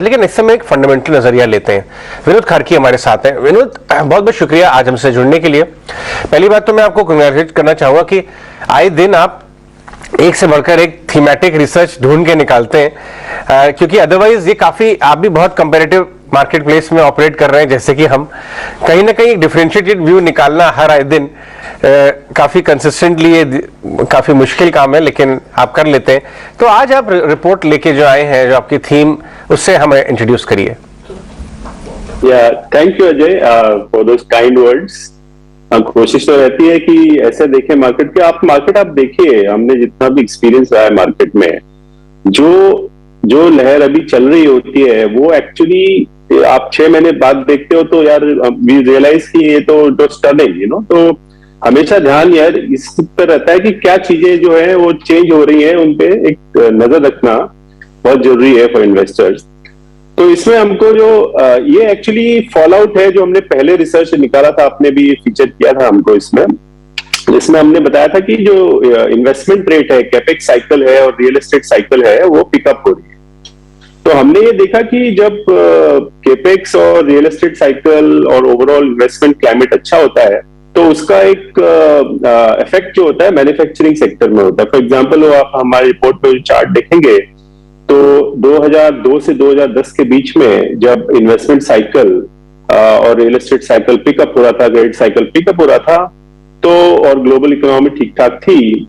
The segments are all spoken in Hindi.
लेकिन इस समय एक फंडामेंटल नजरिया लेते हैं। विनोद खारकी हमारे साथ हैं। विनोद, बहुत बहुत शुक्रिया आज हमसे जुड़ने के लिए। पहली बात तो मैं आपको कंग्रेचुलेट करना चाहूंगा कि आए दिन आप एक से बढ़कर एक थीमेटिक रिसर्च ढूंढ के निकालते हैं, क्योंकि अदरवाइज ये काफी, आप भी बहुत कंपेरेटिव मार्केट प्लेस में ऑपरेट कर रहे हैं जैसे कि हम, कहीं ना कहीं डिफरेंशिएटेड व्यू निकालना हर आए दिन काफी कंसिस्टेंटली ये काफी मुश्किल काम है, लेकिन आप कर लेते हैं। तो आज आप रिपोर्ट लेके जो आए हैं, जो आपकी थीम, उससे हमें इंट्रोड्यूस करिए। Thank you Ajay for those kind words. कोशिश तो रहती है कि ऐसे देखें मार्केट के, आप देखिए, हमने जितना भी एक्सपीरियंस रहा है मार्केट में, जो लहर अभी चल रही होती है वो एक्चुअली आप 6 महीने बाद देखते हो तो यार वी रियलाइज कि ये तो स्टनिंग, तो हमेशा ध्यान यार इस पर रहता है कि क्या चीजें जो है वो चेंज हो रही है, उनपे एक नजर रखना बहुत जरूरी है फॉर इन्वेस्टर्स। तो इसमें हमको जो ये एक्चुअली फॉल आउट है जो हमने पहले रिसर्च निकाला था, आपने भी फीचर किया था हमको इसमें, जिसमें हमने बताया था कि जो इन्वेस्टमेंट रेट है, कैपेक्स साइकिल है और रियल एस्टेट साइकिल है, वो पिकअप हो रही है। तो हमने ये देखा कि जब कैपेक्स और रियल एस्टेट साइकिल और ओवरऑल इन्वेस्टमेंट क्लाइमेट अच्छा होता है तो उसका एक इफेक्ट जो होता है मैन्युफैक्चरिंग सेक्टर में होता है। फॉर एग्जांपल वो आप हमारी रिपोर्ट में चार्ट देखेंगे तो 2002 से 2010 के बीच में जब इन्वेस्टमेंट साइकिल और रियल एस्टेट साइकिल पिकअप हो रहा था, क्रेडिट साइकिल पिकअप हो रहा था, तो और ग्लोबल इकोनॉमी ठीक ठाक थी,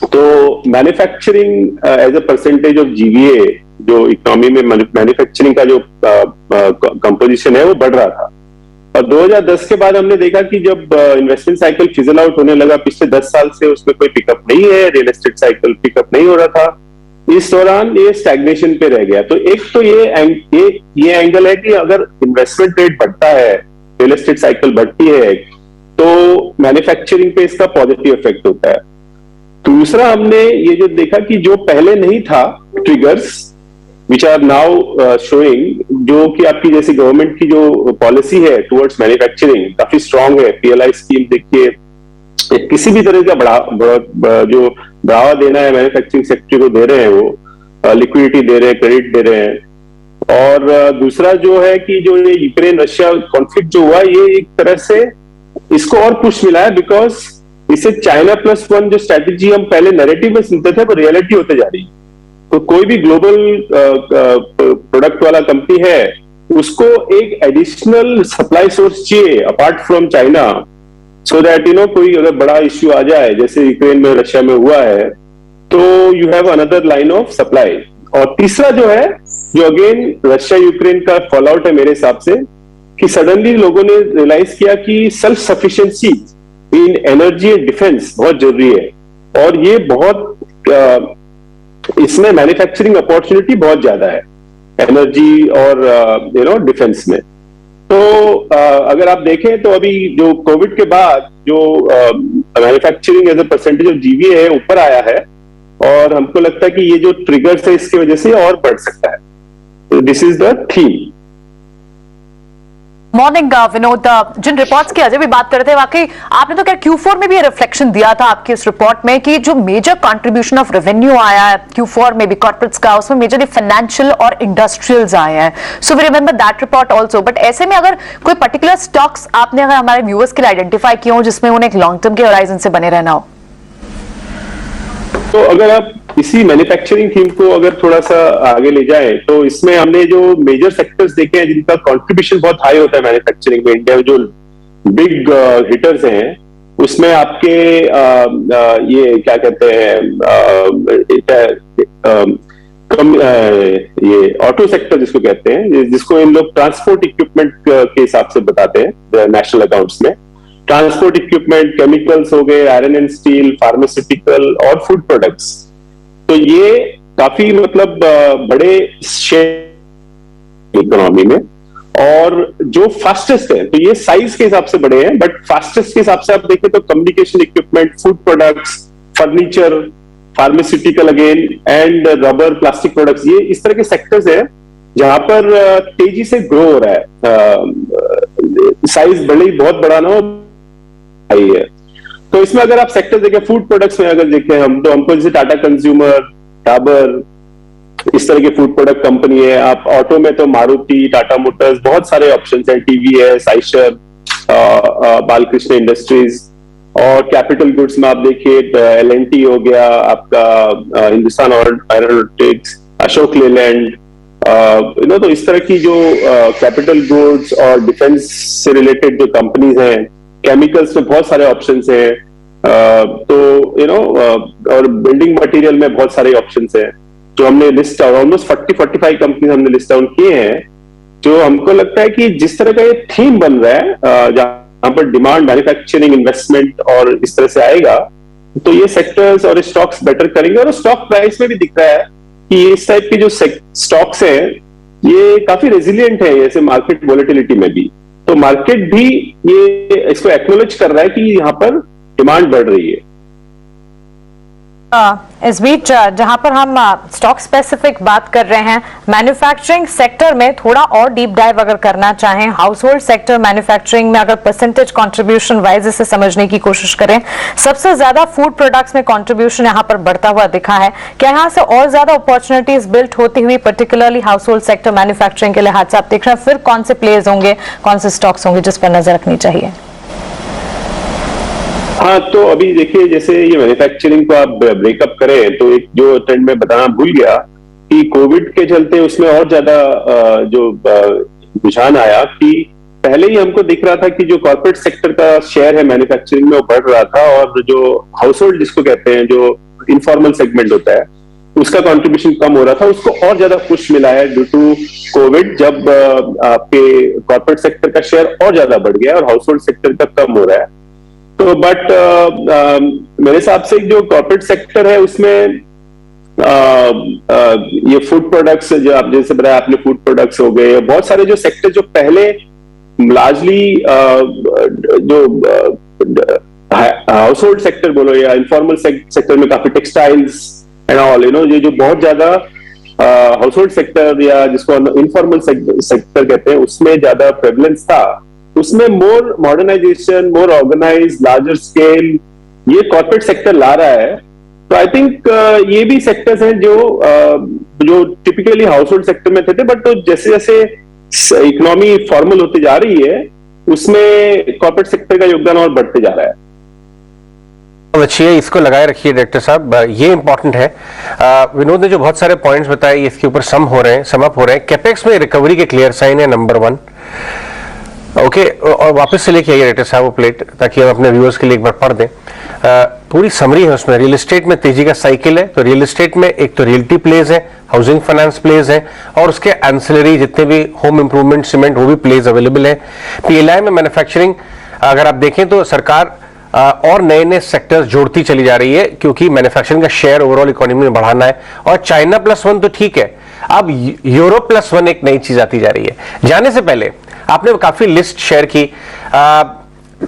तो manufacturing as a percentage of GVA, जो इकोनॉमी में मैन्युफैक्चरिंग का जो कंपोजिशन है वो बढ़ रहा था। और 2010 के बाद हमने देखा कि जब इन्वेस्टमेंट साइकिल फिजल आउट होने लगा, पिछले 10 साल से उसमें कोई पिकअप नहीं है, रियल एस्टेट साइकिल पिकअप नहीं हो रहा था, इस दौरान ये स्टैग्नेशन पे रह गया। तो एक तो ये एंगल है कि अगर इन्वेस्टमेंट रेट बढ़ता है, रियल एस्टेट साइकिल बढ़ती है, तो मैन्युफैक्चरिंग पे इसका पॉजिटिव इफेक्ट होता है। दूसरा हमने ये जो देखा कि जो पहले नहीं था triggers which are now showing, जो कि आपकी जैसे गवर्नमेंट की जो पॉलिसी है टुवर्ड्स मैन्युफैक्चरिंग काफी स्ट्रांग है। पीएलआई स्कीम देखिए, किसी भी तरह का जो बढ़ावा देना है मैन्युफैक्चरिंग सेक्टर को दे रहे हैं, वो लिक्विडिटी दे रहे हैं, क्रेडिट दे रहे हैं। और दूसरा जो है कि जो ये यूक्रेन रशिया कॉन्फ्लिक्ट जो हुआ, ये एक तरह से इसको और पुश मिला है, बिकॉज इससे चाइना +1 जो स्ट्रेटेजी हम पहले नैरेटिव में सुनते थे वो रियलिटी होते जा रही है। तो कोई भी ग्लोबल प्रोडक्ट वाला कंपनी है, उसको एक एडिशनल सप्लाई सोर्स चाहिए apart from China, so that कोई अगर बड़ा इश्यू आ जाए जैसे यूक्रेन में रशिया में हुआ है, तो you have another line of supply. और तीसरा जो है, जो अगेन रशिया यूक्रेन का फॉल आउट है मेरे हिसाब से, कि सडनली लोगों ने रियलाइज किया कि self sufficiency in energy and defence बहुत जरूरी है, और ये बहुत इसमें मैन्युफैक्चरिंग अपॉर्चुनिटी बहुत ज्यादा है एनर्जी और डिफेंस में। तो अगर आप देखें तो अभी जो कोविड के बाद जो manufacturing as a percentage of GVA है ऊपर आया है, और हमको लगता है कि ये जो ट्रिगर्स है इसकी वजह से और बढ़ सकता है। This is the theme. Morning Vinod, जिन रिपोर्ट्स की अजय भी बात कर रहे थे, वाकई आपने तो क्या Q4 में भी रिफ्लेक्शन दिया था आपकी इस रिपोर्ट में कि जो मेजर कंट्रीब्यूशन ऑफ रेवेन्यू आया है Q4 में भी कॉर्पोरेट्स का, उसमें मेजरली फाइनेंशियल और इंडस्ट्रियल्स आए हैं। So we remember that report also. But ऐसे में अगर कोई पर्टिकुलर स्टॉक्स आपने अगर हमारे व्यूअर्स के लिए आइडेंटिफाई किए हो जिसमें उन्हें एक लॉन्ग टर्म के होराइजन से बने रहना हो, तो अगर आप इसी मैन्युफैक्चरिंग थीम को अगर थोड़ा सा आगे ले जाए, तो इसमें हमने जो मेजर सेक्टर्स देखे हैं जिनका कंट्रीब्यूशन बहुत हाई होता है मैन्युफैक्चरिंग में, इंडिया में जो बिग हिटर्स हैं, उसमें आपके ये क्या कहते हैं, ये ऑटो सेक्टर जिसको कहते हैं, जिसको इन लोग ट्रांसपोर्ट इक्विपमेंट के हिसाब से बताते हैं नेशनल अकाउंट्स में। ट्रांसपोर्ट इक्विपमेंट, केमिकल्स हो गए, आयरन एंड स्टील, फार्मास्यूटिकल और फूड प्रोडक्ट्स, तो ये काफी मतलब बड़े शेयर इकोनॉमी में, और जो फास्टेस्ट है, तो ये साइज के हिसाब से बड़े हैं, बट फास्टेस्ट के हिसाब से आप देखें तो communication equipment, food products, furniture, pharmaceutical again, and rubber, plastic products, ये इस तरह के सेक्टर्स है जहां पर तेजी से ग्रो हो रहा है। साइज भले ही बहुत बड़ा ना हो, आई है। तो इसमें अगर आप सेक्टर देखें, फूड प्रोडक्ट्स में अगर देखें हम, तो हमको जैसे टाटा कंज्यूमर, डाबर, इस तरह की फूड प्रोडक्ट कंपनी है। आप ऑटो में तो मारुति, टाटा मोटर्स, बहुत सारे ऑप्शन है, टीवीएस, आइशर, बालकृष्ण इंडस्ट्रीज। और कैपिटल गुड्स में आप देखिए एल&टी हो गया आपका, हिंदुस्तान एरोनॉटिक्स, अशोक लेलैंड, तो इस तरह की जो कैपिटल गुड्स और डिफेंस से रिलेटेड जो कंपनीज हैं, केमिकल्स में बहुत सारे ऑप्शंस हैं, तो और बिल्डिंग मटेरियल में बहुत सारे ऑप्शंस हैं जो हमने लिस्ट ऑलमोस्ट 40-45 कंपनी हमने लिस्ट डाउन किए हैं, जो हमको लगता है कि जिस तरह का ये थीम बन रहा है जहां पर डिमांड, मैन्युफैक्चरिंग, इन्वेस्टमेंट और इस तरह से आएगा, तो ये सेक्टर्स और स्टॉक्स बेटर करेंगे। और स्टॉक प्राइस में भी दिख रहा है कि इस टाइप के जो स्टॉक्स हैं ये काफी रेजिलियंट है ऐसे मार्केट वोलेटिलिटी में भी। तो मार्केट भी ये इसको एक्नॉलेज कर रहा है कि यहाँ पर डिमांड बढ़ रही है। इस बीच जहां पर हम स्टॉक स्पेसिफिक बात कर रहे हैं, मैन्युफैक्चरिंग सेक्टर में थोड़ा और डीप डाइव अगर करना चाहें, हाउस होल्ड सेक्टर मैन्युफैक्चरिंग में अगर परसेंटेज कंट्रीब्यूशन वाइज इसे समझने की कोशिश करें, सबसे ज्यादा फूड प्रोडक्ट्स में कंट्रीब्यूशन यहां पर बढ़ता हुआ दिखा है। क्या यहां से और ज्यादा अपॉर्चुनिटीज बिल्ट होती हुई particularly house hold sector manufacturing के लिहाज से आप देख रहे हैं? फिर कौन से प्लेयर्स होंगे, कौन से स्टॉक्स होंगे जिस पर नजर रखनी चाहिए? हाँ, तो अभी देखिए जैसे ये मैन्युफैक्चरिंग को आप ब्रेकअप करें तो एक जो ट्रेंड में बताना भूल गया कि कोविड के चलते उसमें और ज्यादा जो रुझान आया कि पहले ही हमको दिख रहा था कि जो कॉर्पोरेट सेक्टर का शेयर है मैन्युफैक्चरिंग में वो बढ़ रहा था, और जो हाउस होल्ड जिसको कहते हैं, जो इनफॉर्मल सेगमेंट होता है, उसका कंट्रीब्यूशन कम हो रहा था, उसको और ज्यादा पुश मिला है ड्यू टू कोविड, जब आपके कॉर्पोरेट सेक्टर का शेयर और ज्यादा बढ़ गया और हाउस होल्ड सेक्टर का कम हो रहा है। तो बट मेरे हिसाब से जो कॉर्पोरेट सेक्टर है उसमें ये फूड प्रोडक्ट्स, जो आप जैसे बताया आपने, फूड प्रोडक्ट्स हो गए, बहुत सारे जो सेक्टर जो पहले लार्जली जो हाउस होल्ड सेक्टर बोलो या इनफॉर्मल सेक्टर में काफी टेक्सटाइल्स एंड ऑल, ये जो बहुत ज्यादा हाउस होल्ड सेक्टर या जिसको इनफॉर्मल सेक्टर कहते हैं उसमें ज्यादा प्रेवलेंस था, उसमें मोर मॉडर्नाइजेशन, मोर ऑर्गेनाइज, लार्जर स्केल ये कॉर्पोरेट सेक्टर ला रहा है। तो आई थिंक ये भी सेक्टर्स हैं जो टिपिकली हाउस होल्ड सेक्टर में थे, बट तो जैसे जैसे इकोनॉमी फॉर्मल होती जा रही है उसमें कॉर्पोरेट सेक्टर का योगदान और बढ़ते जा रहा है। अच्छी है, इसको लगाए रखिए डायरेक्टर साहब, ये इंपॉर्टेंट है। विनोद ने जो बहुत सारे पॉइंट्स बताए इसके ऊपर सम अप हो रहे हैं। कैपेक्स में रिकवरी के क्लियर साइन है नंबर 1। ओके, और वापस से लेके आइए डायरेक्टर साहब वो प्लेट, ताकि हम अपने व्यूअर्स के लिए एक बार पढ़ दें। पूरी समरी है उसमें। रियल एस्टेट में तेजी का साइकिल है, तो रियल एस्टेट में एक तो रियल्टी प्लेज है, हाउसिंग फाइनेंस प्लेज है, और उसके एंसिलरी जितने भी होम इंप्रूवमेंट, सीमेंट, वो भी प्लेज अवेलेबल है। पीएलआई में मैन्युफैक्चरिंग अगर आप देखें तो सरकार और नए नए सेक्टर्स जोड़ती चली जा रही है, क्योंकि मैन्युफैक्चरिंग का शेयर ओवरऑल इकोनॉमी में बढ़ाना है। और चाइना +1 तो ठीक है, अब यूरोप +1 एक नई चीज आती जा रही है। जाने से पहले आपने काफी लिस्ट शेयर की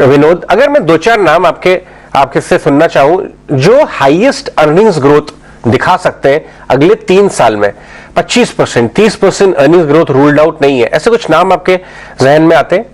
विनोद, अगर मैं 2-4 नाम आपके से सुनना चाहूं जो हाईएस्ट अर्निंग्स ग्रोथ दिखा सकते हैं अगले 3 साल में, 25%, 30% अर्निंग्स ग्रोथ रूल्ड आउट नहीं है, ऐसे कुछ नाम आपके जहन में आते हैं?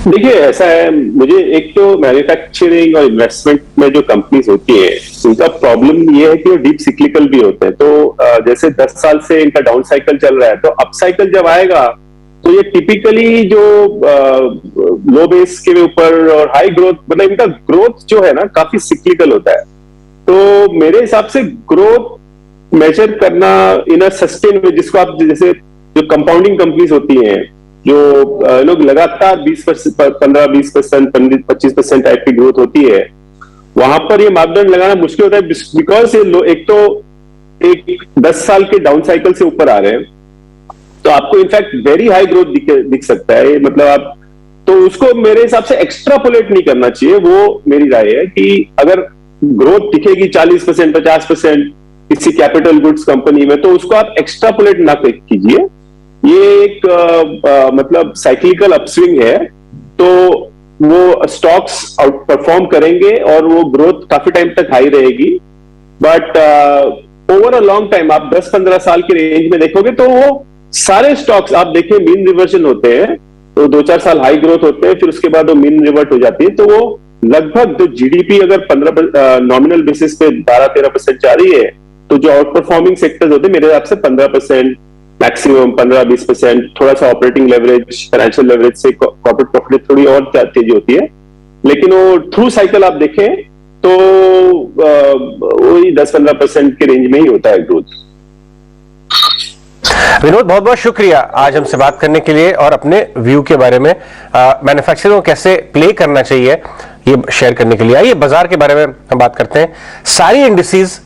देखिए ऐसा है, मुझे एक तो मैन्युफैक्चरिंग और इन्वेस्टमेंट में जो कंपनीज होती है उनका प्रॉब्लम ये है कि वो डीप सिक्लिकल भी होते हैं। तो जैसे 10 साल से इनका डाउन साइकिल चल रहा है, तो अप साइकिल जब आएगा तो ये टिपिकली जो लो बेस के ऊपर और हाई ग्रोथ, मतलब इनका ग्रोथ जो है ना काफी सिक्लिकल होता है। तो मेरे हिसाब से ग्रोथ मेजर करना इन अ सस्टेन वे, जिसको आप जैसे जो कंपाउंडिंग कंपनीज होती हैं जो लोग लगातार 15-20%, 25% टाइप की ग्रोथ होती है, वहां पर ये मापदंड लगाना मुश्किल होता है, बिकॉज एक तो एक 10 साल के डाउन साइकिल से ऊपर आ रहे हैं, तो आपको इनफैक्ट वेरी हाई ग्रोथ दिख सकता है। मतलब आप तो उसको मेरे हिसाब से एक्स्ट्रापोलेट नहीं करना चाहिए। वो मेरी राय है कि अगर ग्रोथ दिखेगी 40%, 50% किसी कैपिटल गुड्स कंपनी में, तो उसको आप एक्स्ट्रापोलेट ना कीजिए। ये एक मतलब साइक्लिकल अपस्विंग है, तो वो स्टॉक्स आउट परफॉर्म करेंगे और वो ग्रोथ काफी टाइम तक हाई रहेगी। But over a long time आप 10-15 साल के रेंज में देखोगे तो वो सारे स्टॉक्स आप देखिए मीन रिवर्जन होते हैं, तो 2-4 साल हाई ग्रोथ होते हैं, फिर उसके बाद वो मीन रिवर्ट हो जाती है। तो वो लगभग जो जीडीपी अगर 15 नॉमिनल बेसिस पे 12-13% जा रही है, तो जो आउट परफॉर्मिंग सेक्टर्स होते हैं मेरे हिसाब से 15%, मैक्सिमम 15-20%, थोड़ा सा ऑपरेटिंग लेवरेज, फाइनेंशियल लेवरेज से कॉर्पोरेट प्रॉफिट थोड़ी और तेजी होती है, लेकिन वो थ्रू साइकिल आप देखें तो वही 10-15% के रेंज में ही होता है ग्रोथ। विनोद, बहुत बहुत शुक्रिया आज हमसे बात करने के लिए और अपने व्यू के बारे में मैन्युफैक्चरिंग को कैसे प्ले करना चाहिए ये शेयर करने के लिए। आइए बाजार के बारे में हम बात करते हैं। सारी इंडिसेस